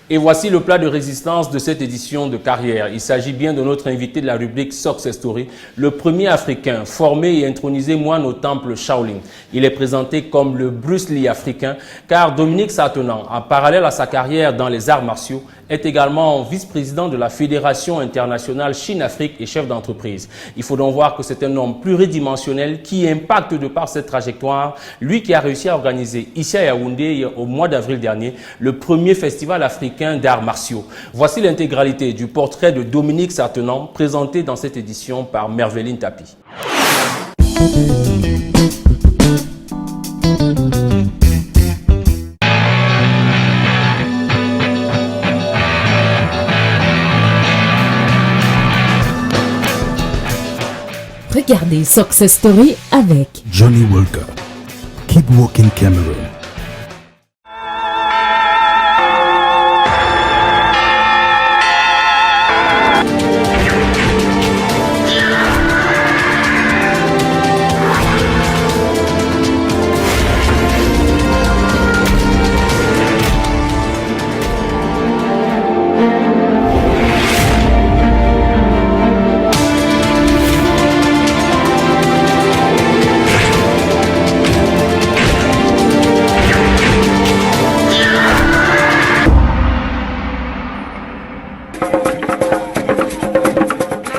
Et voici le plat de résistance de cette édition de carrière. Il s'agit bien de notre invité de la rubrique Success Story, le premier Africain formé et intronisé moine au temple Shaolin. Il est présenté comme le Bruce Lee africain, car Dominique Sartenant, en parallèle à sa carrière dans les arts martiaux, est également vice-président de la Fédération internationale Chine-Afrique et chef d'entreprise. Il faut donc voir que c'est un homme pluridimensionnel qui impacte de par cette trajectoire, lui qui a réussi à organiser ici à Yaoundé au mois d'avril dernier le premier festival africain d'arts martiaux. Voici l'intégralité du portrait de Dominique Sartenant présenté dans cette édition par Merveline Tapi. Regardez Success Story avec Johnny Walker. Keep Walking Cameroon.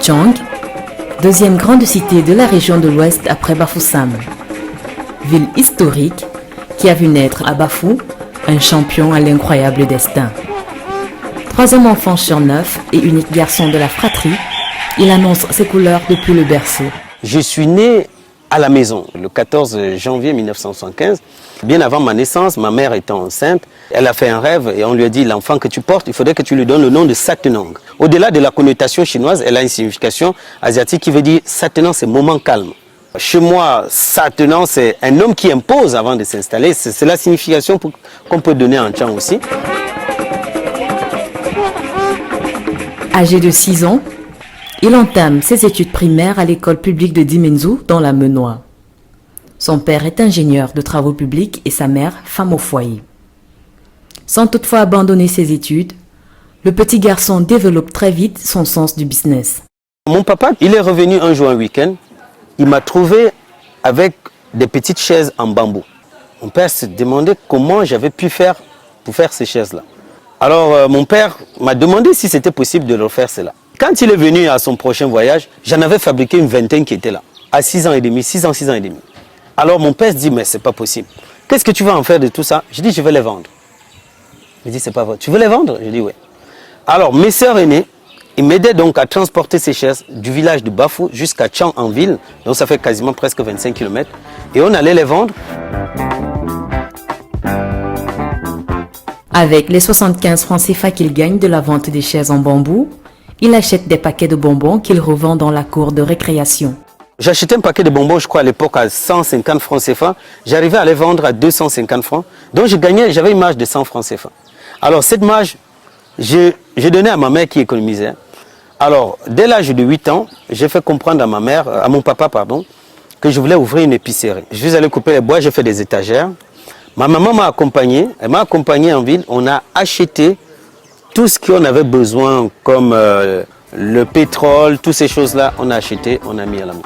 Tchang, deuxième grande cité de la région de l'Ouest après Bafoussam. Ville historique qui a vu naître à Bafou un champion à l'incroyable destin. Troisième enfant sur 9 et unique garçon de la fratrie, il annonce ses couleurs depuis le berceau. Je suis né à la maison le 14 janvier 1975. Bien avant ma naissance, ma mère étant enceinte, elle a fait un rêve et on lui a dit l'enfant que tu portes, il faudrait que tu lui donnes le nom de Satenang. Au-delà de la connotation chinoise, elle a une signification asiatique qui veut dire Satenang, c'est moment calme. Chez moi, Satenang, c'est un homme qui impose avant de s'installer. C'est la signification qu'on peut donner en Tchang aussi. Âgé de 6 ans, il entame ses études primaires à l'école publique de Dimenzou dans la Menois. Son père est ingénieur de travaux publics et sa mère femme au foyer. Sans toutefois abandonner ses études, le petit garçon développe très vite son sens du business. Mon papa, il est revenu un jour un week-end. Il m'a trouvé avec des petites chaises en bambou. Mon père se demandait comment j'avais pu faire pour faire ces chaises-là. Alors mon père m'a demandé si c'était possible de leur faire cela. Quand il est venu à son prochain voyage, j'en avais fabriqué une vingtaine qui était là, à 6 ans et demi, 6 ans et demi. Alors mon père se dit, mais c'est pas possible. Qu'est-ce que tu vas en faire de tout ça? Je dis, je vais les vendre. Il dit, c'est pas vrai. Tu veux les vendre? Je dis, oui. Alors mes sœurs aînées, ils m'aidaient donc à transporter ces chaises du village de Bafou jusqu'à Tchang en ville. Donc ça fait quasiment presque 25 km. Et on allait les vendre. Avec les 75 francs CFA qu'il gagne de la vente des chaises en bambou, il achète des paquets de bonbons qu'il revend dans la cour de récréation. J'achetais un paquet de bonbons, je crois à l'époque, à 150 francs CFA. J'arrivais à les vendre à 250 francs. Donc j'avais une marge de 100 francs CFA. Alors cette marge, j'ai donné à ma mère qui économisait. Alors, dès l'âge de 8 ans, j'ai fait comprendre à mon papa, que je voulais ouvrir une épicerie. Je suis allé couper les bois, j'ai fait des étagères. Ma maman m'a accompagné, elle m'a accompagné en ville. On a acheté tout ce qu'on avait besoin, comme le pétrole, toutes ces choses-là, on a acheté, on a mis à la main.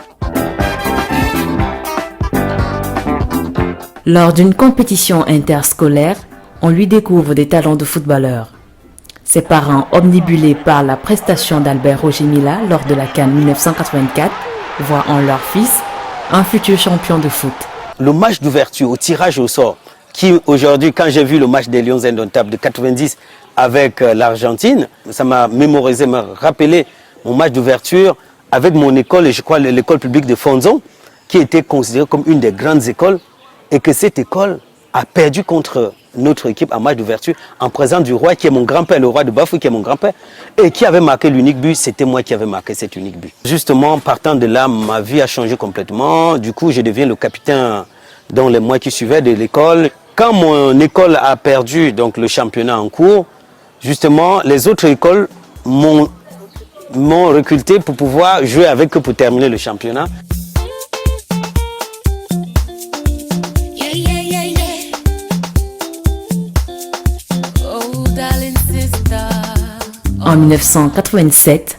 Lors d'une compétition interscolaire, on lui découvre des talents de footballeur. Ses parents, omnibulés par la prestation d'Albert Roger Mila lors de la CAN 1984, voient en leur fils un futur champion de foot. Le match d'ouverture au tirage au sort, qui aujourd'hui, quand j'ai vu le match des Lions Indomptables de 90 avec l'Argentine, ça m'a mémorisé, m'a rappelé mon match d'ouverture avec mon école, et je crois l'école publique de Fonzon, qui était considérée comme une des grandes écoles, et que cette école a perdu contre notre équipe en match d'ouverture en présence du roi qui est mon grand-père, le roi de Bafou qui est mon grand-père, et qui avait marqué l'unique but, c'était moi qui avais marqué cet unique but. Justement, partant de là, ma vie a changé complètement. Du coup, je deviens le capitaine dans les mois qui suivaient de l'école. Quand mon école a perdu donc, le championnat en cours, justement, les autres écoles m'ont recruté pour pouvoir jouer avec eux pour terminer le championnat. Oh, darling, sis. En 1987,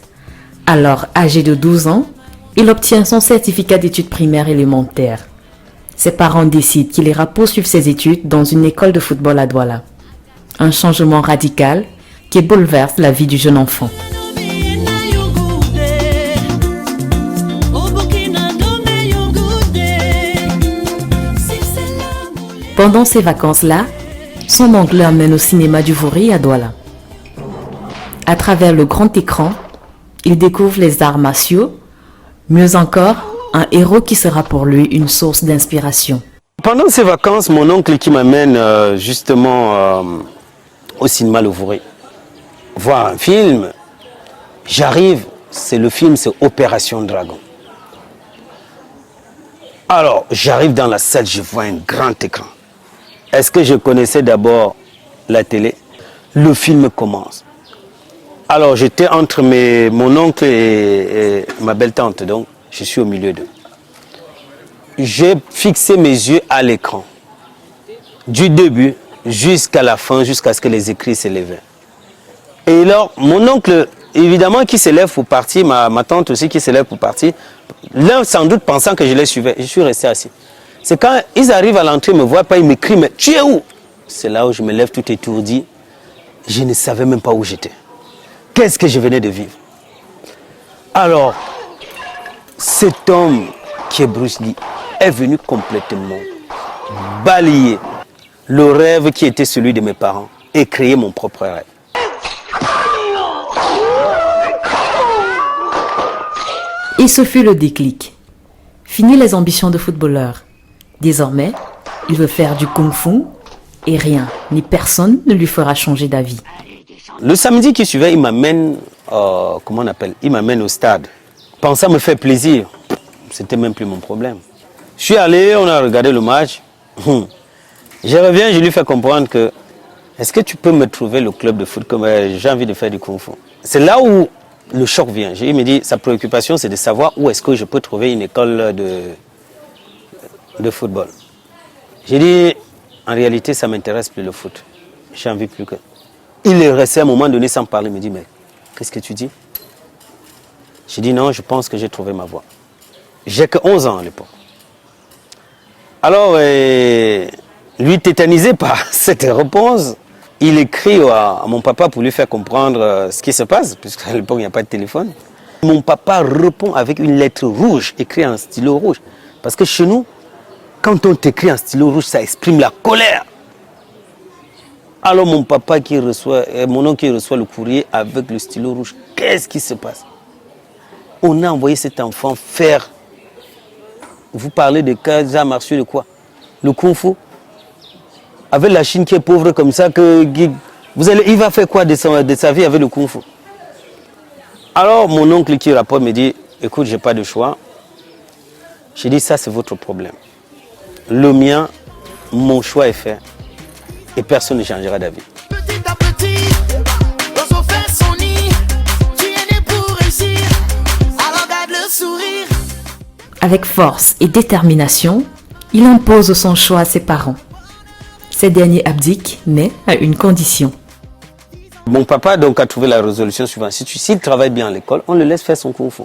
alors âgé de 12 ans, il obtient son certificat d'études primaires élémentaires. Ses parents décident qu'il ira poursuivre ses études dans une école de football à Douala. Un changement radical qui bouleverse la vie du jeune enfant. Pendant ces vacances-là, son oncle l'emmène au cinéma du Vouri à Douala. À travers le grand écran, il découvre les arts martiaux, mieux encore, un héros qui sera pour lui une source d'inspiration. Pendant ces vacances, mon oncle qui m'amène justement au cinéma Le Vouri, voir un film, j'arrive, le film c'est Opération Dragon. Alors, j'arrive dans la salle, je vois un grand écran. Est-ce que je connaissais d'abord la télé? Le film commence. Alors, j'étais entre mon oncle et ma belle-tante, donc je suis au milieu d'eux. J'ai fixé mes yeux à l'écran, du début jusqu'à la fin, jusqu'à ce que les écrits s'élevaient. Et alors, mon oncle, évidemment, qui s'élève pour partir, ma tante aussi qui s'élève pour partir, l'un sans doute pensant que je les suivais, je suis resté assis. C'est quand ils arrivent à l'entrée, ils ne me voient pas, ils m'écrient, mais tu es où? C'est là où je me lève tout étourdi. Je ne savais même pas où j'étais. Qu'est-ce que je venais de vivre? Alors, cet homme qui est Bruce Lee est venu complètement balayer le rêve qui était celui de mes parents et créer mon propre rêve. Et ce fut le déclic. Fini les ambitions de footballeur. Désormais, il veut faire du kung-fu et rien, ni personne ne lui fera changer d'avis. Le samedi qui suivait, il m'amène, comment on appelle? Il m'amène au stade. Pensant me faire plaisir, c'était même plus mon problème. Je suis allé, on a regardé le match. Je reviens, je lui fais comprendre que est-ce que tu peux me trouver le club de foot comme j'ai envie de faire du kung-fu? C'est là où le choc vient. Il me dit, sa préoccupation, c'est de savoir où est-ce que je peux trouver une école de football. J'ai dit, en réalité, ça ne m'intéresse plus le foot. J'ai envie plus que... Il est resté à un moment donné sans parler. Il me dit, mais qu'est-ce que tu dis? J'ai dit, non, je pense que j'ai trouvé ma voie. J'ai que 11 ans à l'époque. Alors, lui tétanisé par cette réponse, il écrit à mon papa pour lui faire comprendre ce qui se passe, puisqu'à l'époque, il n'y a pas de téléphone. Mon papa répond avec une lettre rouge, écrite en stylo rouge. Parce que chez nous, quand on t'écrit en stylo rouge, ça exprime la colère. Alors mon papa mon oncle qui reçoit le courrier avec le stylo rouge, qu'est-ce qui se passe? On a envoyé cet enfant faire... Vous parlez de cas martiaux de quoi? Le kung-fu? Avec la Chine qui est pauvre comme ça, il va faire quoi de sa vie avec le kung-fu? Alors mon oncle qui rapporte me dit, écoute, je n'ai pas de choix. J'ai dit, ça c'est votre problème. Le mien, mon choix est fait. Et personne ne changera d'avis. Petit à petit, l'oiseau fait son nid. Tu es né pour réussir, alors garde le sourire. Avec force et détermination, il impose son choix à ses parents. Ces derniers abdiquent, mais à une condition. Mon papa donc a trouvé la résolution suivante. S'il travaille bien à l'école, on le laisse faire son kung-fu.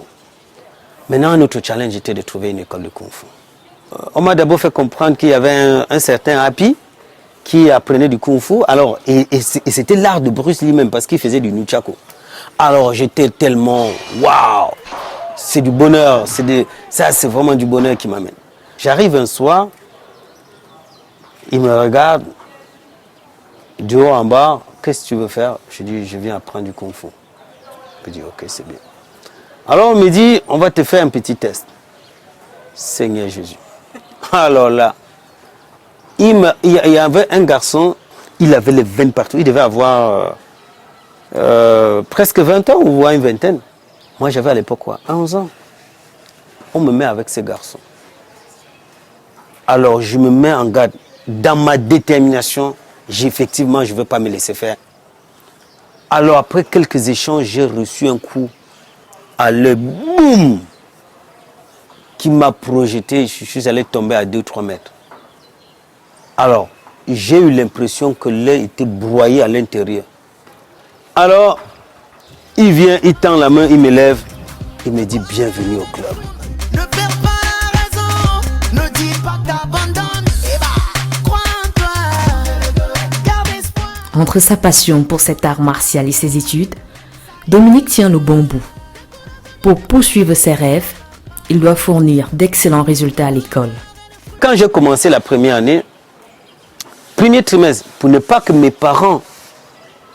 Maintenant, un autre challenge était de trouver une école de kung-fu. On m'a d'abord fait comprendre qu'il y avait un certain Happy qui apprenait du kung-fu. Alors, et c'était l'art de Bruce Lee même, parce qu'il faisait du nunchaku. Alors, j'étais tellement, waouh, c'est du bonheur, ça c'est vraiment du bonheur qui m'amène. J'arrive un soir, il me regarde, du haut en bas, qu'est-ce que tu veux faire? Je dis, je viens apprendre du kung-fu. Il me dit, ok, c'est bien. Alors, on me dit, on va te faire un petit test. Seigneur Jésus. Alors là, il y avait un garçon, il avait les veines partout. Il devait avoir presque 20 ans ou une vingtaine. Moi, j'avais à l'époque quoi, 11 ans. On me met avec ces garçons. Alors, je me mets en garde. Dans ma détermination, effectivement, je ne veux pas me laisser faire. Alors, après quelques échanges, j'ai reçu un coup à l'œil, boum, qui m'a projeté. Je suis allé tomber à 2-3 mètres. Alors, j'ai eu l'impression que l'œil était broyé à l'intérieur. Alors, Il vient, il tend la main, il me lève, il me dit bienvenue au club. Ne perds pas la raison, ne dis pas que t'abandonnes. Eh bah, crois en toi, garde espoir. Entre sa passion pour cet art martial et ses études, Dominique tient le bon bout. Pour poursuivre ses rêves, il doit fournir d'excellents résultats à l'école. Quand j'ai commencé la première année, premier trimestre, pour ne pas que mes parents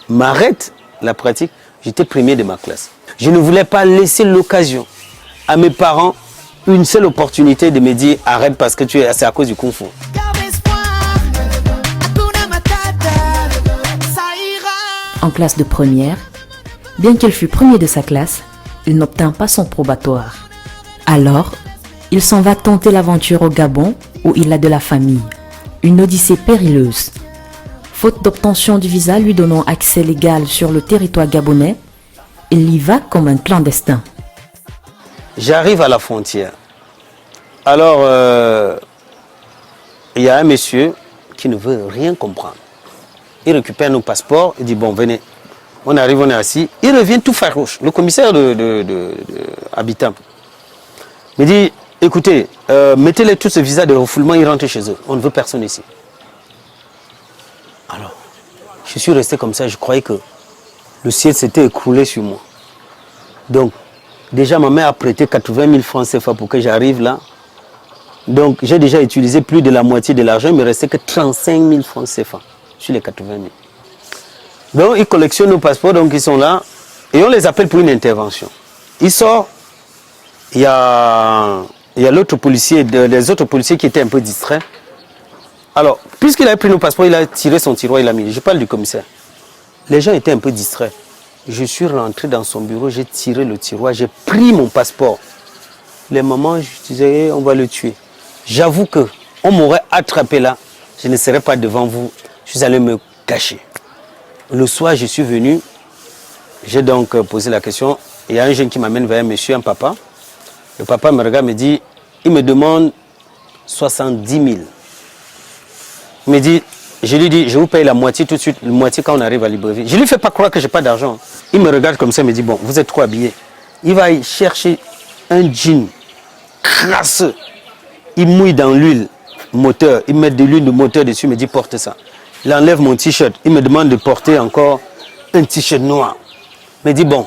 m'arrêtent la pratique, j'étais premier de ma classe. Je ne voulais pas laisser l'occasion à mes parents, une seule opportunité de me dire arrête parce que c'est à cause du Kung Fu. Garde espoir, Hakuna Matata, ça ira. En classe de première, bien qu'il fût premier de sa classe, il n'obtint pas son probatoire. Alors, il s'en va tenter l'aventure au Gabon où il a de la famille. Une odyssée périleuse. Faute d'obtention du visa lui donnant accès légal sur le territoire gabonais, il y va comme un clandestin. J'arrive à la frontière. Alors, il y a un monsieur qui ne veut rien comprendre. Il récupère nos passeports, il dit bon venez. On arrive, on est assis. Il revient tout farouche. Le commissaire de Habitant me dit écoutez, mettez-les tous ce visa de refoulement, ils rentrent chez eux. On ne veut personne ici. Alors, je suis resté comme ça, je croyais que le ciel s'était écroulé sur moi. Donc, déjà ma mère a prêté 80 000 francs CFA pour que j'arrive là. Donc, j'ai déjà utilisé plus de la moitié de l'argent, il ne me restait que 35 000 francs CFA sur les 80 000. Donc, ils collectionnent nos passeports, donc ils sont là, et on les appelle pour une intervention. Ils sortent, il y a l'autre policier, les autres policiers qui étaient un peu distraits. Alors, puisqu'il a pris nos passeports, il a tiré son tiroir, il a mis. Je parle du commissaire. Les gens étaient un peu distraits. Je suis rentré dans son bureau, j'ai tiré le tiroir, j'ai pris mon passeport. Les mamans, je disais, on va le tuer. J'avoue que on m'aurait attrapé là, je ne serais pas devant vous, je suis allé me cacher. Le soir, je suis venu, j'ai donc posé la question. Il y a un jeune qui m'amène vers un monsieur, un papa. Le papa me regarde, me dit, il me demande 70 000. Il me dit, je lui dis, je vous paye la moitié tout de suite, la moitié quand on arrive à Libreville. Je ne lui fais pas croire que je n'ai pas d'argent. Il me regarde comme ça, il me dit, bon, vous êtes trop habillé. Il va y chercher un jean crasseux. Il mouille dans l'huile moteur, il met de l'huile de moteur dessus, il me dit, porte ça. Il enlève mon t-shirt, il me demande de porter encore un t-shirt noir. Il me dit, bon,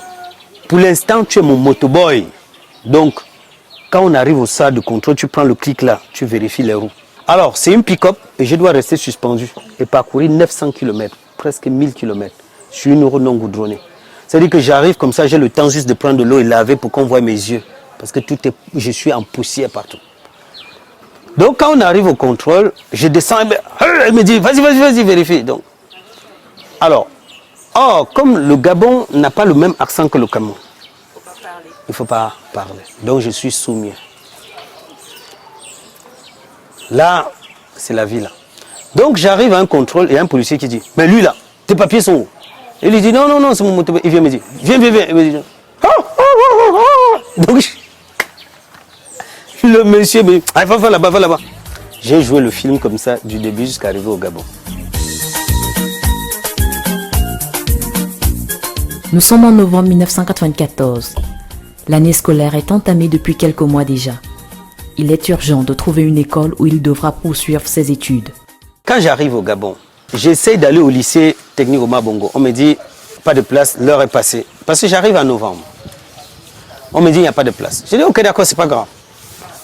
pour l'instant, tu es mon motoboy. Donc, quand on arrive au stade de contrôle, tu prends le clic là, tu vérifies les roues. Alors, c'est une pick-up et je dois rester suspendu et parcourir 900 km, presque 1000 km, sur une route non goudronnée. C'est-à-dire que j'arrive comme ça, j'ai le temps juste de prendre de l'eau et laver pour qu'on voit mes yeux. Parce que je suis en poussière partout. Donc, quand on arrive au contrôle, je descends et elle me dit, vas-y, vérifie. Donc, alors, comme le Gabon n'a pas le même accent que le Cameroun, il ne faut pas parler. Donc, je suis soumis. Là, c'est la vie là. Donc, j'arrive à un contrôle et un policier qui dit, mais lui là, tes papiers sont où? Il lui dit, non, c'est mon moto. Il vient me dire, viens. Il me dit, donc, le monsieur me dit, va là-bas. J'ai joué le film comme ça, du début jusqu'à arriver au Gabon. Nous sommes en novembre 1994. L'année scolaire est entamée depuis quelques mois déjà. Il est urgent de trouver une école où il devra poursuivre ses études. Quand j'arrive au Gabon, j'essaie d'aller au lycée technique Omar Bongo. On me dit, pas de place, l'heure est passée. Parce que j'arrive en novembre. On me dit, il n'y a pas de place. Je dis, ok, d'accord, c'est pas grave.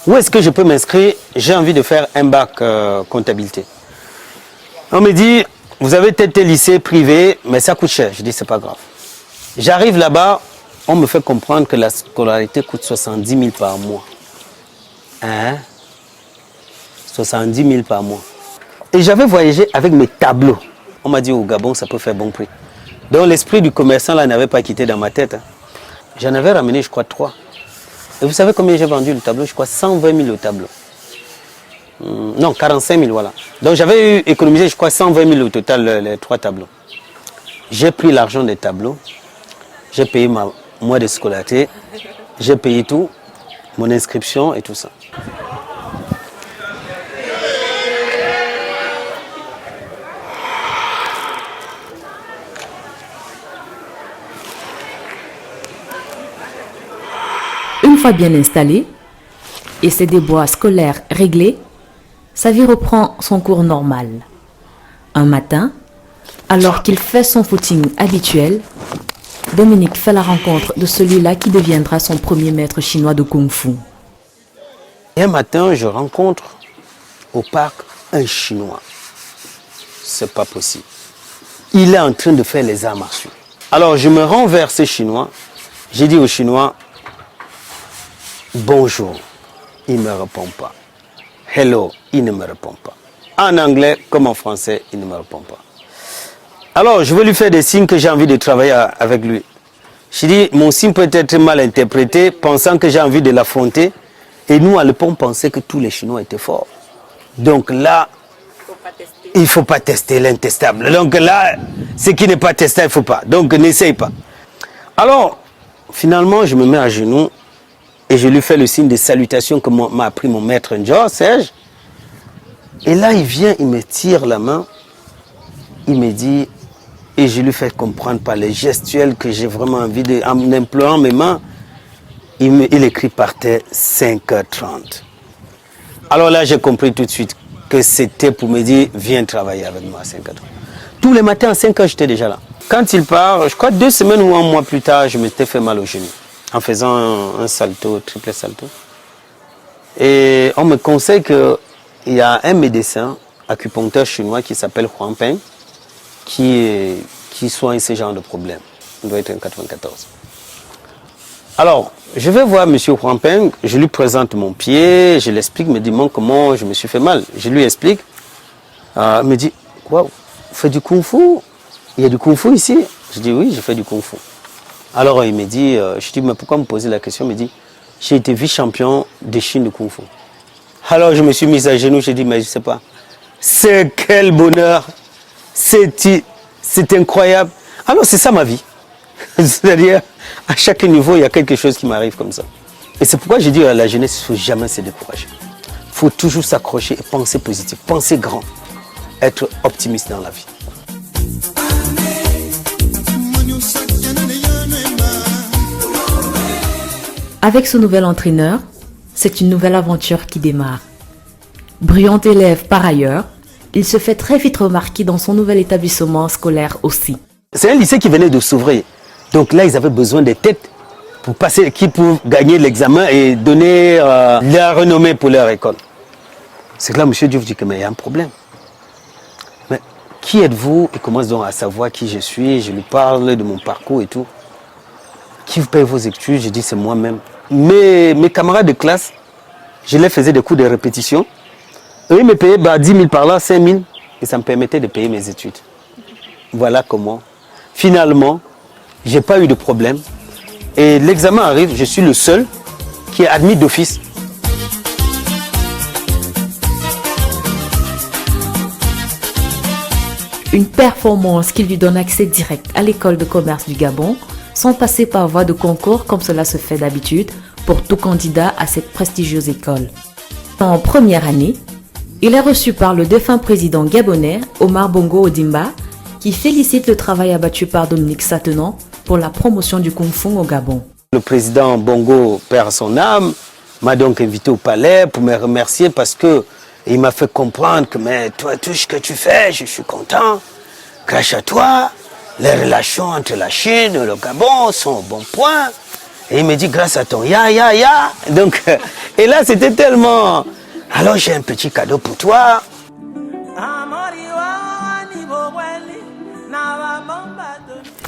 Où est-ce que je peux m'inscrire? J'ai envie de faire un bac comptabilité. On me dit, vous avez peut-être un lycée privé, mais ça coûte cher. Je dis, c'est pas grave. J'arrive là-bas, on me fait comprendre que la scolarité coûte 70 000 par mois. 70 000 par mois. Et j'avais voyagé avec mes tableaux. On m'a dit, au Gabon, ça peut faire bon prix. Donc l'esprit du commerçant là n'avait pas quitté dans ma tête. J'en avais ramené, je crois, 3. Et vous savez combien j'ai vendu le tableau? Je crois 120 000 le tableau. Non, 45 000, voilà. Donc j'avais économisé, je crois, 120 000 au total, les 3 tableaux. J'ai pris l'argent des tableaux. J'ai payé ma mois de scolarité. J'ai payé tout, mon inscription et tout ça. fois bien installé et ses déboires scolaires réglés, sa vie reprend son cours normal. Un matin, alors qu'il fait son footing habituel, Dominique fait la rencontre de celui-là qui deviendra son premier maître chinois de Kung-Fu. Un matin, je rencontre au parc un Chinois. C'est pas possible. Il est en train de faire les arts martiaux. Alors je me rends vers ce Chinois. J'ai dit au Chinois, bonjour. Il ne me répond pas. Hello, il ne me répond pas. En anglais comme en français, il ne me répond pas. Alors je veux lui faire des signes que j'ai envie de travailler avec lui. Je dis, mon signe peut être mal interprété, pensant que j'ai envie de l'affronter. Et nous, à l'époque, on pensait que tous les Chinois étaient forts. Donc là, il ne faut pas tester l'intestable. Donc là, ce qui n'est pas testable, il ne faut pas. Donc n'essaye pas. Alors, finalement, je me mets à genoux et je lui fais le signe de salutation que m'a appris mon maître Njo, Serge. Et là, il vient, il me tire la main, il me dit, et je lui fais comprendre par les gestuels que j'ai vraiment envie de, en implorant mes mains, il écrit par terre 5h30. Alors là, j'ai compris tout de suite que c'était pour me dire, viens travailler avec moi à 5h30. Tous les matins à 5h, j'étais déjà là. Quand il part, je crois 2 semaines ou un mois plus tard, je m'étais fait mal au genou en faisant un salto, triple salto. Et on me conseille qu'il y a un médecin, acupuncteur chinois qui s'appelle Huang Peng, qui soigne ce genre de problème. Il doit être en 94. Alors, je vais voir M. Huang Peng, je lui présente mon pied, je l'explique, il me dit comment je me suis fait mal. Je lui explique, il me dit, quoi, vous faites du kung-fu? Il y a du kung-fu ici? Je dis, oui, je fais du kung-fu. Alors il me dit, je dis, mais pourquoi me poser la question? Il me dit, j'ai été vice-champion de Chine de kung-fu. Alors je me suis mis à genoux, je dis, mais je ne sais pas. C'est quel bonheur, c'est incroyable. Alors c'est ça ma vie. C'est-à-dire, à chaque niveau, il y a quelque chose qui m'arrive comme ça. Et c'est pourquoi je dis à la jeunesse, il ne faut jamais se décourager. Il faut toujours s'accrocher et penser positif, penser grand, être optimiste dans la vie. Avec ce nouvel entraîneur, c'est une nouvelle aventure qui démarre. Brillant élève par ailleurs, il se fait très vite remarquer dans son nouvel établissement scolaire aussi. C'est un lycée qui venait de s'ouvrir. Donc là, ils avaient besoin des têtes pour passer, qui pour gagner l'examen et donner la renommée pour leur école. C'est que là, M. Diouf dit que mais il y a un problème. Mais qui êtes-vous? Il commence donc à savoir qui je suis. Je lui parle de mon parcours et tout. Qui vous paye vos études? Je dis c'est moi-même. Mes camarades de classe, je les faisais des cours de répétition. Eux, ils me payaient 10 000 par là, 5 000. Et ça me permettait de payer mes études. Voilà comment. Finalement, je n'ai pas eu de problème. Et l'examen arrive, je suis le seul qui est admis d'office. Une performance qui lui donne accès direct à l'école de commerce du Gabon, sans passer par voie de concours comme cela se fait d'habitude pour tout candidat à cette prestigieuse école. En première année, il est reçu par le défunt président gabonais Omar Bongo Ondimba, qui félicite le travail abattu par Dominique Satenant pour la promotion du Kung Fu au Gabon. Le président Bongo perd son âme, m'a donc invité au palais pour me remercier parce qu'il m'a fait comprendre que mais toi, tout ce que tu fais, je suis content. Grâce à toi, les relations entre la Chine et le Gabon sont au bon point. Et il me dit grâce à ton ya. Donc, et là c'était tellement... Alors j'ai un petit cadeau pour toi.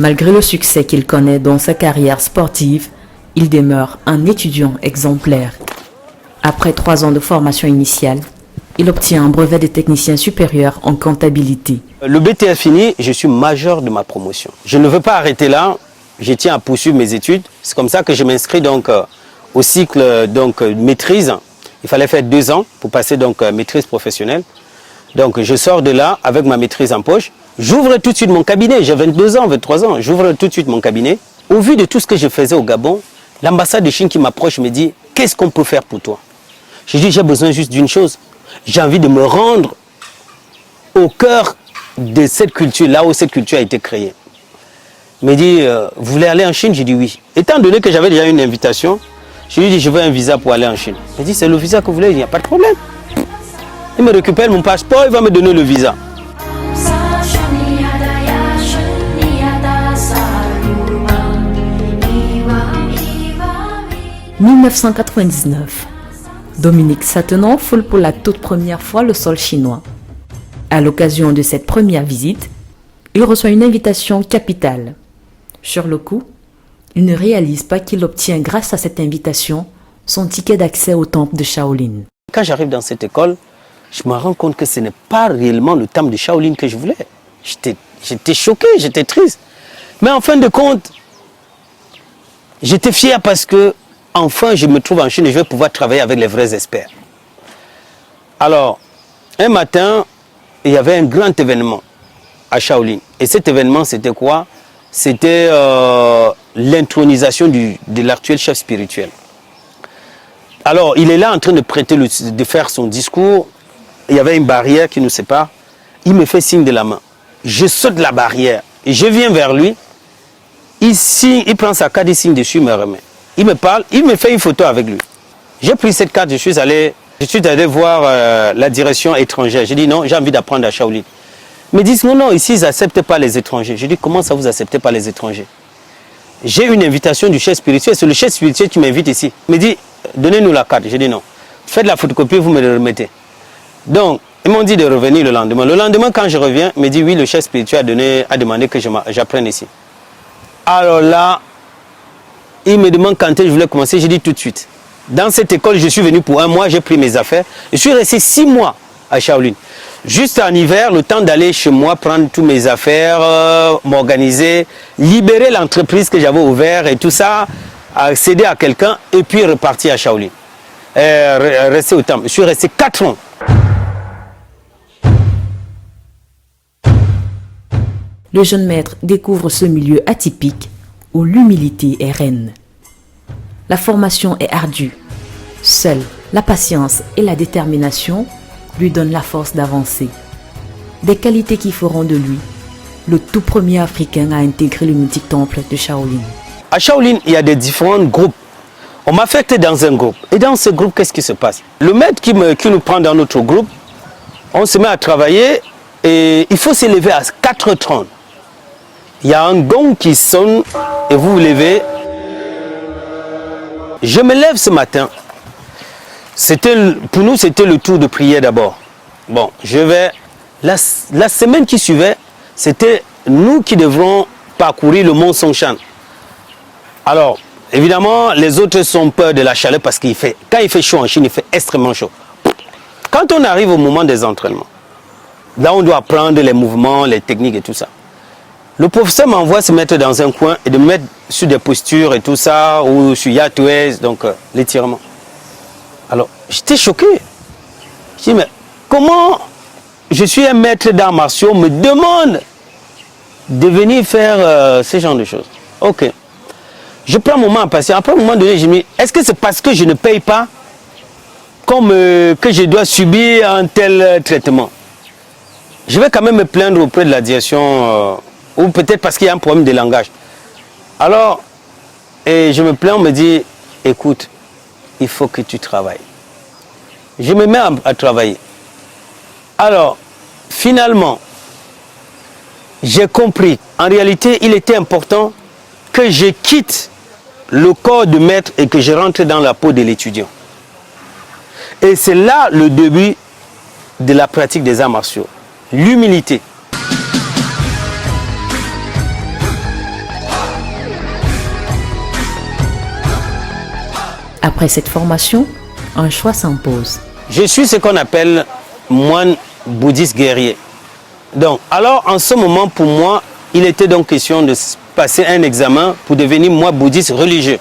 Malgré le succès qu'il connaît dans sa carrière sportive, il demeure un étudiant exemplaire. Après 3 ans de formation initiale, il obtient un brevet de technicien supérieur en comptabilité. Le BTS fini, je suis major de ma promotion. Je ne veux pas arrêter là, je tiens à poursuivre mes études. C'est comme ça que je m'inscris donc au cycle maîtrise. Il fallait faire 2 ans pour passer donc maîtrise professionnelle. Donc je sors de là avec ma maîtrise en poche. J'ouvre tout de suite mon cabinet, j'ai 22 ans, 23 ans. J'ouvre tout de suite mon cabinet. Au vu de tout ce que je faisais au Gabon, l'ambassade de Chine qui m'approche me dit « Qu'est-ce qu'on peut faire pour toi ?» Je dis « J'ai besoin juste d'une chose. J'ai envie de me rendre au cœur de cette culture, là où cette culture a été créée. » Il me dit « Vous voulez aller en Chine ?» J'ai dit « Oui. » Étant donné que j'avais déjà une invitation, Je lui dis, je veux un visa pour aller en Chine. Il dit, c'est le visa que vous voulez, il n'y a pas de problème. Il me récupère mon passeport, il va me donner le visa. 1999. Dominique Satenon foule pour la toute première fois le sol chinois. À l'occasion de cette première visite, il reçoit une invitation capitale. Sur le coup, il ne réalise pas qu'il obtient grâce à cette invitation son ticket d'accès au temple de Shaolin. Quand j'arrive dans cette école, je me rends compte que ce n'est pas réellement le temple de Shaolin que je voulais. J'étais choqué, j'étais triste. Mais en fin de compte, j'étais fier parce que enfin je me trouve en Chine et je vais pouvoir travailler avec les vrais experts. Alors, un matin, il y avait un grand événement à Shaolin. Et cet événement, c'était quoi? C'était l'intronisation de l'actuel chef spirituel. Alors, il est là en train de faire son discours. Il y avait une barrière qui nous sépare. Il me fait signe de la main. Je saute la barrière et je viens vers lui. Il prend sa carte, il signe dessus, il me remet. Il me parle, il me fait une photo avec lui. J'ai pris cette carte, je suis allé voir la direction étrangère. J'ai dit non, j'ai envie d'apprendre à Shaolin. Ils me disent non, ici ils n'acceptent pas les étrangers. Je dis comment ça vous acceptez pas les étrangers? J'ai une invitation du chef spirituel, c'est le chef spirituel qui m'invite ici. Il me dit donnez-nous la carte. J'ai dit non. Faites la photocopie, vous me le remettez. Donc, ils m'ont dit de revenir le lendemain. Le lendemain, quand je reviens, il me dit oui, le chef spirituel a demandé que j'apprenne ici. Alors là, il me demande quand je voulais commencer, j'ai dit tout de suite. Dans cette école, je suis venu pour 1 mois, j'ai pris mes affaires. Je suis resté 6 mois à Shaolin. Juste en hiver, le temps d'aller chez moi, prendre toutes mes affaires, m'organiser, libérer l'entreprise que j'avais ouverte et tout ça, céder à quelqu'un et puis repartir à Shaolin. Rester au temple. Je suis resté 4 ans. Le jeune maître découvre ce milieu atypique où l'humilité est reine. La formation est ardue. Seule la patience et la détermination lui donnent la force d'avancer. Des qualités qui feront de lui le tout premier Africain à intégrer le mythique temple de Shaolin. À Shaolin, il y a des différents groupes. On m'a affecté dans un groupe. Et dans ce groupe, qu'est-ce qui se passe? Le maître qui nous prend dans notre groupe, on se met à travailler et il faut se lever à 4h30. Il y a un gong qui sonne et vous vous levez. Je me lève ce matin. Pour nous, c'était le tour de prière d'abord. Bon, je vais. La semaine qui suivait, c'était nous qui devrons parcourir le mont Songshan. Alors, évidemment, les autres ont peur de la chaleur parce quand il fait chaud en Chine, il fait extrêmement chaud. Quand on arrive au moment des entraînements, là on doit apprendre les mouvements, les techniques et tout ça. Le professeur m'envoie se mettre dans un coin et de me mettre sur des postures et tout ça, ou sur Yatouez, donc l'étirement. Alors, j'étais choqué. Je dis, mais comment je suis un maître d'arts martiaux, me demande de venir faire ce genre de choses? Ok. Je prends un moment à passer. Après un moment donné, je me dis, est-ce que c'est parce que je ne paye pas que je dois subir un tel traitement? Je vais quand même me plaindre auprès de la direction, ou peut-être parce qu'il y a un problème de langage. Alors, et je me plains, on me dit, écoute, il faut que tu travailles. Je me mets à travailler. Alors, finalement, j'ai compris. En réalité, il était important que je quitte le corps de maître et que je rentre dans la peau de l'étudiant. Et c'est là le début de la pratique des arts martiaux. L'humilité. Après cette formation, un choix s'impose. Je suis ce qu'on appelle moine bouddhiste guerrier. Donc, alors en ce moment, pour moi, il était donc question de passer un examen pour devenir moi bouddhiste religieux.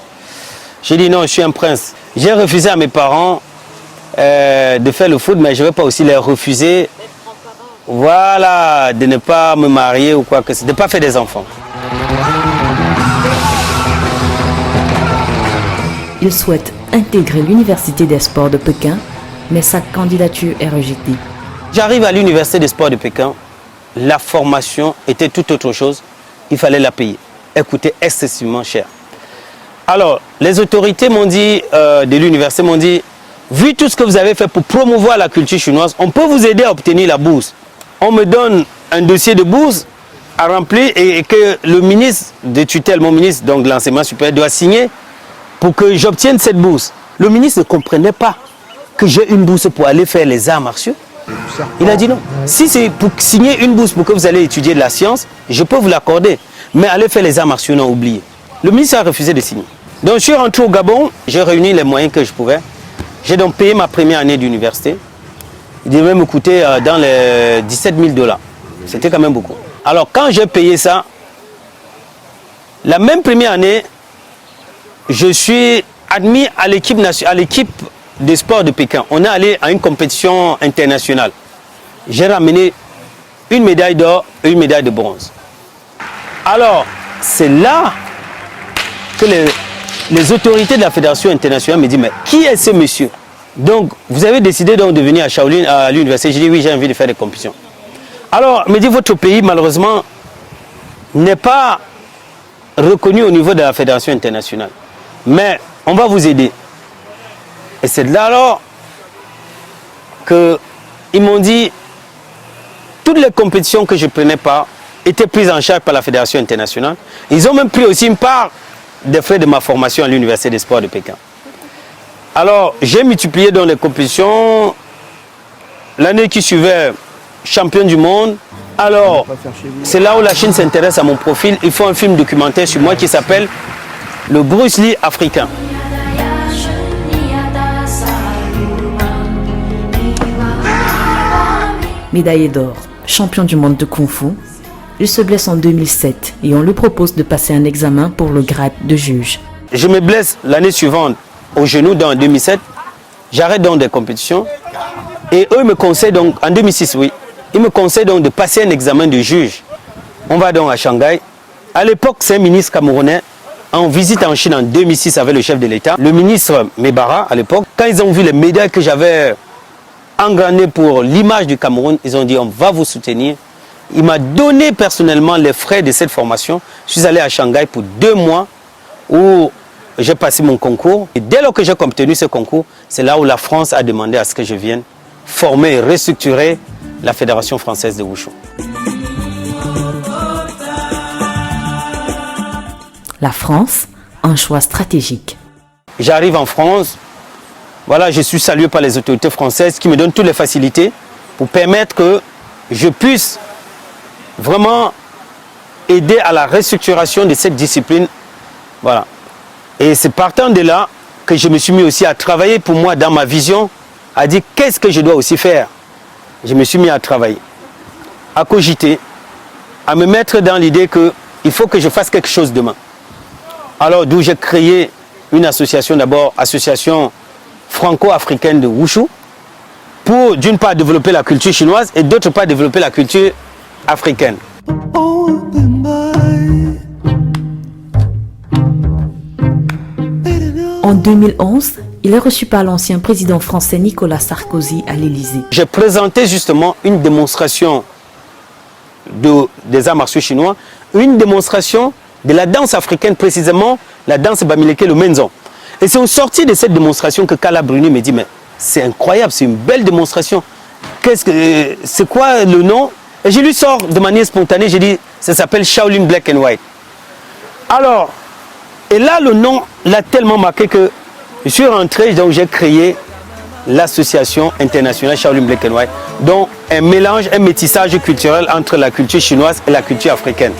J'ai dit non, je suis un prince. J'ai refusé à mes parents de faire le foot, mais je ne vais pas aussi les refuser. Voilà, de ne pas me marier ou quoi que ce soit, de ne pas faire des enfants. Il souhaite intégrer l'Université des sports de Pékin, mais sa candidature est rejetée. J'arrive à l'Université des sports de Pékin, la formation était tout autre chose, il fallait la payer. Elle coûtait excessivement cher. Alors, les autorités m'ont dit, de l'université m'ont dit, vu tout ce que vous avez fait pour promouvoir la culture chinoise, on peut vous aider à obtenir la bourse. On me donne un dossier de bourse à remplir et que le ministre de tutelle, mon ministre donc de l'enseignement supérieur, doit signer pour que j'obtienne cette bourse. Le ministre ne comprenait pas que j'ai une bourse pour aller faire les arts martiaux. Il a dit non. Si c'est pour signer une bourse pour que vous allez étudier de la science, je peux vous l'accorder. Mais aller faire les arts martiaux, non, oublié. Le ministre a refusé de signer. Donc je suis rentré au Gabon, j'ai réuni les moyens que je pouvais. J'ai donc payé ma première année d'université. Il devait me coûter dans les 17 000 $. C'était quand même beaucoup. Alors quand j'ai payé ça, la même première année, je suis admis à l'équipe des sports de Pékin. On est allé à une compétition internationale. J'ai ramené une médaille d'or et une médaille de bronze. Alors, c'est là que les autorités de la Fédération internationale me disent, mais qui est ce monsieur? Donc, vous avez décidé donc de venir à Shaolin, à l'université. J'ai dit, oui, j'ai envie de faire des compétitions. Alors, me dit, votre pays, malheureusement, n'est pas reconnu au niveau de la Fédération internationale. Mais on va vous aider. Et c'est là alors qu'ils m'ont dit, toutes les compétitions que je prenais part étaient prises en charge par la Fédération internationale. Ils ont même pris aussi une part des frais de ma formation à l'Université des sports de Pékin. Alors, j'ai multiplié dans les compétitions. L'année qui suivait, champion du monde. Alors, c'est là où la Chine s'intéresse à mon profil. Ils font un film documentaire sur moi qui s'appelle Le Bruce Lee africain. Médaillé d'or, champion du monde de Kung Fu, il se blesse en 2007 et on lui propose de passer un examen pour le grade de juge. Je me blesse l'année suivante au genou, en 2007. J'arrête donc des compétitions. Et eux me conseillent donc, en 2006, oui, ils me conseillent donc de passer un examen de juge. On va donc à Shanghai. À l'époque, c'est un ministre camerounais en visite en Chine en 2006 avec le chef de l'État. Le ministre Mebara, à l'époque, quand ils ont vu les médailles que j'avais engranées pour l'image du Cameroun, ils ont dit on va vous soutenir. Il m'a donné personnellement les frais de cette formation. Je suis allé à Shanghai pour 2 mois où j'ai passé mon concours. Et dès lors que j'ai obtenu ce concours, c'est là où la France a demandé à ce que je vienne former et restructurer la Fédération française de Wushu. La France, un choix stratégique. J'arrive en France, voilà, je suis salué par les autorités françaises qui me donnent toutes les facilités pour permettre que je puisse vraiment aider à la restructuration de cette discipline. Voilà. Et c'est partant de là que je me suis mis aussi à travailler pour moi dans ma vision, à dire qu'est-ce que je dois aussi faire. Je me suis mis à travailler, à cogiter, à me mettre dans l'idée qu'il faut que je fasse quelque chose demain. Alors d'où j'ai créé une association, d'abord association franco-africaine de Wushu, pour d'une part développer la culture chinoise et d'autre part développer la culture africaine. En 2011, il est reçu par l'ancien président français Nicolas Sarkozy à l'Élysée. J'ai présenté justement une démonstration des arts martiaux chinois, une démonstration de la danse africaine, précisément la danse bamileke, le menzon. Et c'est au sorti de cette démonstration que Kala Bruni me dit, mais c'est incroyable, c'est une belle démonstration. C'est quoi le nom? Et je lui sors de manière spontanée, j'ai dit, ça s'appelle Shaolin Black and White. Alors, et là le nom l'a tellement marqué que je suis rentré, donc j'ai créé l'association internationale Shaolin Black and White, donc un mélange, un métissage culturel entre la culture chinoise et la culture africaine.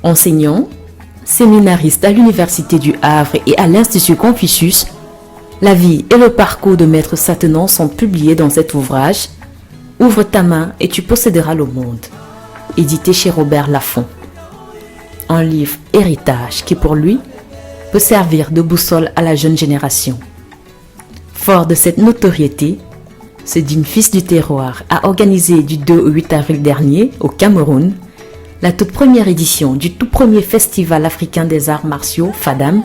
Enseignant, séminariste à l'Université du Havre et à l'Institut Confucius, la vie et le parcours de Maître Satenan sont publiés dans cet ouvrage « Ouvre ta main et tu posséderas le monde », édité chez Robert Laffont. Un livre héritage qui pour lui peut servir de boussole à la jeune génération. Fort de cette notoriété, ce digne fils du terroir a organisé du 2 au 8 avril dernier au Cameroun la toute première édition du tout premier festival africain des arts martiaux, FADAM,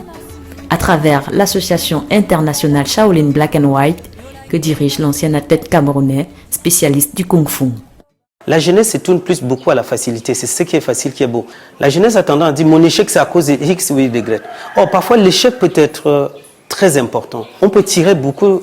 à travers l'association internationale Shaolin Black and White que dirige l'ancien athlète camerounais spécialiste du Kung Fu. La jeunesse se tourne plus beaucoup à la facilité. C'est ce qui est facile qui est beau. La jeunesse a tendance à dire mon échec c'est à cause de X ou Y. Or, parfois l'échec peut être très important. On peut tirer beaucoup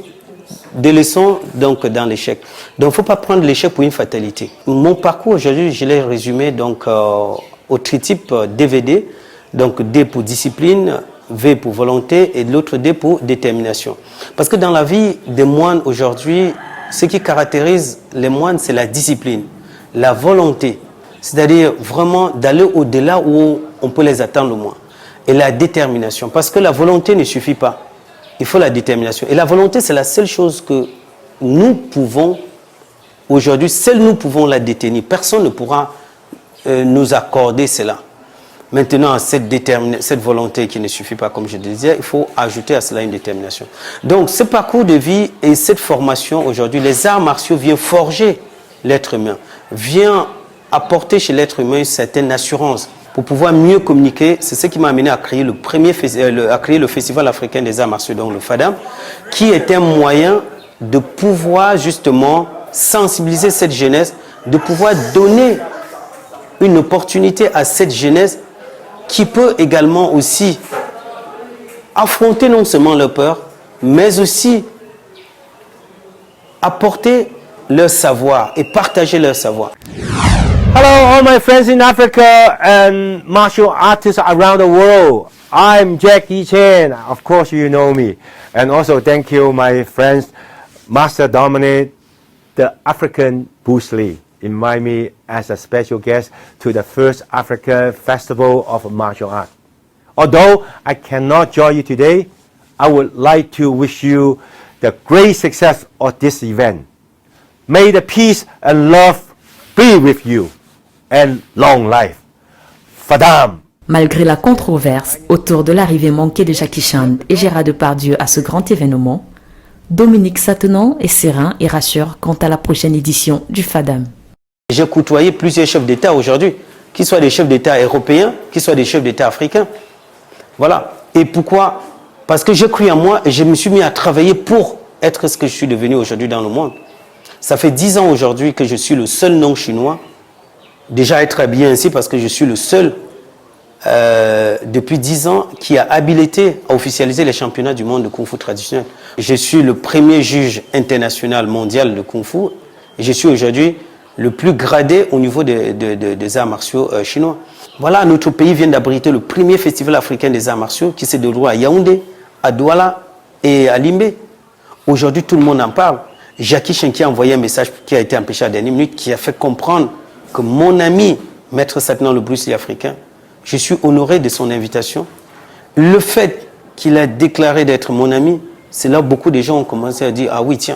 de leçons donc, dans l'échec. Donc il ne faut pas prendre l'échec pour une fatalité. Mon parcours aujourd'hui, je l'ai résumé donc, au tritype DVD. Donc D pour discipline, V pour volonté et l'autre D pour détermination. Parce que dans la vie des moines aujourd'hui, ce qui caractérise les moines, c'est la discipline, la volonté. C'est-à-dire vraiment d'aller au-delà où on peut les attendre le moins. Et la détermination. Parce que la volonté ne suffit pas. Il faut la détermination. Et la volonté, c'est la seule chose que nous pouvons, aujourd'hui, seuls nous pouvons la détenir. Personne ne pourra nous accorder cela. Maintenant, cette volonté qui ne suffit pas, comme je le disais, il faut ajouter à cela une détermination. Donc, ce parcours de vie et cette formation aujourd'hui, les arts martiaux viennent forger l'être humain, viennent apporter chez l'être humain une certaine assurance pour pouvoir mieux communiquer. C'est ce qui m'a amené à créer le Festival africain des arts martiaux, donc le FADAM, qui est un moyen de pouvoir justement sensibiliser cette jeunesse, de pouvoir donner une opportunité à cette jeunesse qui peut également aussi affronter non seulement leur peur, mais aussi apporter leur savoir et partager leur savoir. Hello, all my friends in Africa and martial artists around the world. I'm Jackie Chan. Of course, you know me. And also, thank you, my friends, Master Dominic, the African Bruce Lee, invite me as a special guest to the first Africa Festival of Martial Arts. Although I cannot join you today, I would like to wish you the great success of this event. May the peace and love be with you. And long life. Fadam. Malgré la controverse autour de l'arrivée manquée de Jackie Chan et Gérard Depardieu à ce grand événement, Dominique Satenan est serein et rassure quant à la prochaine édition du FADAM. J'ai côtoyé plusieurs chefs d'État aujourd'hui, qu'ils soient des chefs d'État européens, qu'ils soient des chefs d'État africains. Voilà. Et pourquoi? Parce que j'ai cru en moi et je me suis mis à travailler pour être ce que je suis devenu aujourd'hui dans le monde. Ça fait 10 ans aujourd'hui que je suis le seul non-chinois. Déjà être habillé ainsi parce que je suis le seul depuis 10 ans qui a habilité à officialiser les championnats du monde de Kung Fu traditionnel. Je suis le premier juge international mondial de Kung Fu et je suis aujourd'hui le plus gradé au niveau des arts martiaux chinois. Voilà, notre pays vient d'abriter le premier festival africain des arts martiaux qui s'est déroulé à Yaoundé, à Douala et à Limbé. Aujourd'hui, tout le monde en parle. Jackie Chan qui a envoyé un message qui a été empêché à la dernière minute, qui a fait comprendre que mon ami, Maître Satenan, le Bruce Lee africain, je suis honoré de son invitation. Le fait qu'il a déclaré d'être mon ami, c'est là où beaucoup de gens ont commencé à dire « Ah oui, tiens ».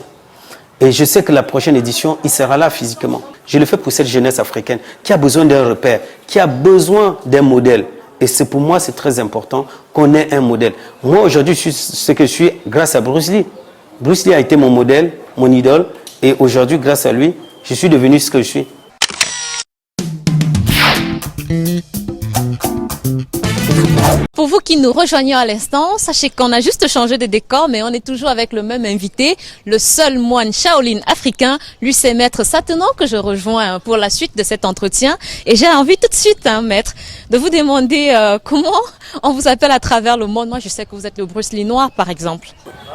Et je sais que la prochaine édition, il sera là physiquement. Je le fais pour cette jeunesse africaine qui a besoin d'un repère, qui a besoin d'un modèle. Et c'est pour moi, c'est très important qu'on ait un modèle. Moi, aujourd'hui, je suis ce que je suis grâce à Bruce Lee. Bruce Lee a été mon modèle, mon idole. Et aujourd'hui, grâce à lui, je suis devenu ce que je suis. Pour vous qui nous rejoignez à l'instant, sachez qu'on a juste changé de décor, mais on est toujours avec le même invité, le seul moine Shaolin africain. Lui, c'est Maître Satenan que je rejoins pour la suite de cet entretien. Et j'ai envie tout de suite, Maître, de vous demander comment on vous appelle à travers le monde. Moi, je sais que vous êtes le Bruce Lee noir, par exemple.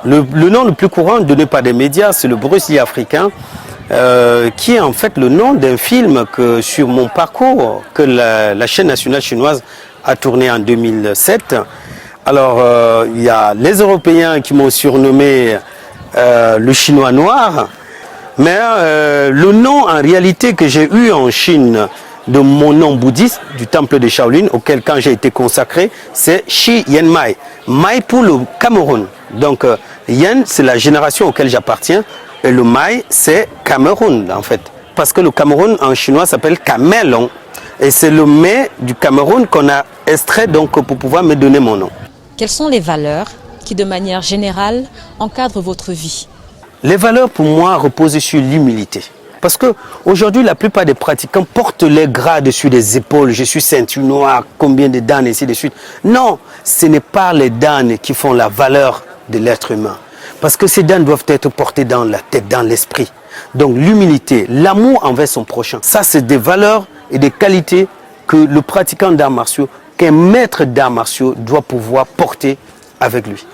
Le nom le plus courant donné par des médias, c'est le Bruce Lee africain. Qui est en fait le nom d'un film que sur mon parcours que la chaîne nationale chinoise a tourné en 2007. Alors il y a les Européens qui m'ont surnommé le Chinois noir, mais le nom en réalité que j'ai eu en Chine de mon nom bouddhiste du temple de Shaolin auquel quand j'ai été consacré, c'est Shi Yen Mai. Mai pour le Cameroun. Donc Yen, c'est la génération auquel j'appartiens. Et le Mai, c'est Cameroun, en fait. Parce que le Cameroun, en chinois, s'appelle Camelon. Et c'est le Mai du Cameroun qu'on a extrait donc, pour pouvoir me donner mon nom. Quelles sont les valeurs qui, de manière générale, encadrent votre vie? Les valeurs, pour moi, reposent sur l'humilité. Parce qu'aujourd'hui, la plupart des pratiquants portent les grades sur les épaules. Je suis ceinture noire, combien de dan, et ainsi de suite. Non, ce n'est pas les dan qui font la valeur de l'être humain. Parce que ces dames doivent être portées dans la tête, dans l'esprit. Donc l'humilité, l'amour envers son prochain, ça c'est des valeurs et des qualités que le pratiquant d'arts martiaux, qu'un maître d'arts martiaux doit pouvoir porter avec lui.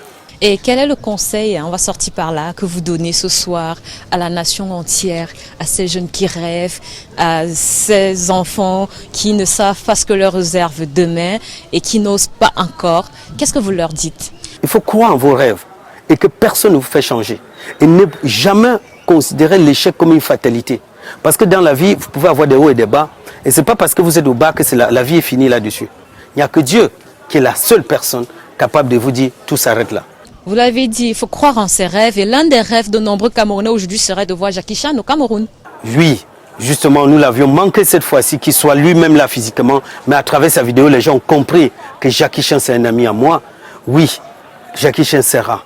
Et quel est le conseil, on va sortir par là, que vous donnez ce soir à la nation entière, à ces jeunes qui rêvent, à ces enfants qui ne savent pas ce que leur réserve demain et qui n'osent pas encore? Qu'est-ce que vous leur dites? Il faut croire en vos rêves et que personne ne vous fait changer. Et ne jamais considérer l'échec comme une fatalité. Parce que dans la vie, vous pouvez avoir des hauts et des bas. Et ce n'est pas parce que vous êtes au bas que la vie est finie là-dessus. Il n'y a que Dieu qui est la seule personne capable de vous dire tout s'arrête là. Vous l'avez dit, il faut croire en ses rêves. Et l'un des rêves de nombreux Camerounais aujourd'hui serait de voir Jackie Chan au Cameroun. Oui, justement, nous l'avions manqué cette fois-ci, qu'il soit lui-même là physiquement. Mais à travers sa vidéo, les gens ont compris que Jackie Chan, c'est un ami à moi. Oui, Jackie Chan sera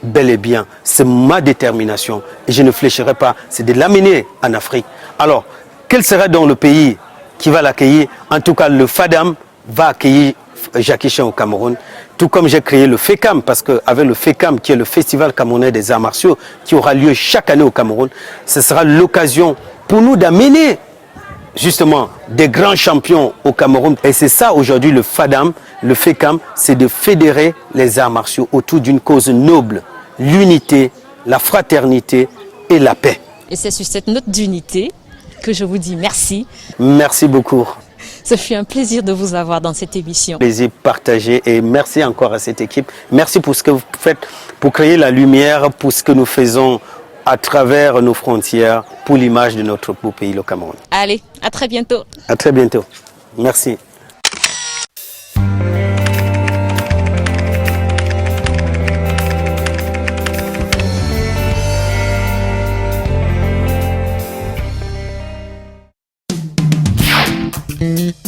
bel et bien. C'est ma détermination. Et je ne fléchirai pas. C'est de l'amener en Afrique. Alors, quel sera donc le pays qui va l'accueillir? En tout cas, le FADAM va accueillir Jackie Chan au Cameroun, tout comme j'ai créé le FECAM, parce qu'avec le FECAM, qui est le Festival camerounais des arts martiaux, qui aura lieu chaque année au Cameroun, ce sera l'occasion pour nous d'amener justement des grands champions au Cameroun. Et c'est ça aujourd'hui le FADAM, le FECAM, c'est de fédérer les arts martiaux autour d'une cause noble, l'unité, la fraternité et la paix. Et c'est sur cette note d'unité que je vous dis merci. Merci beaucoup. Ce fut un plaisir de vous avoir dans cette émission. Plaisir partagé et merci encore à cette équipe. Merci pour ce que vous faites pour créer la lumière, pour ce que nous faisons à travers nos frontières, pour l'image de notre beau pays, le Cameroun. Allez, à très bientôt. À très bientôt. Merci. Mm-hmm.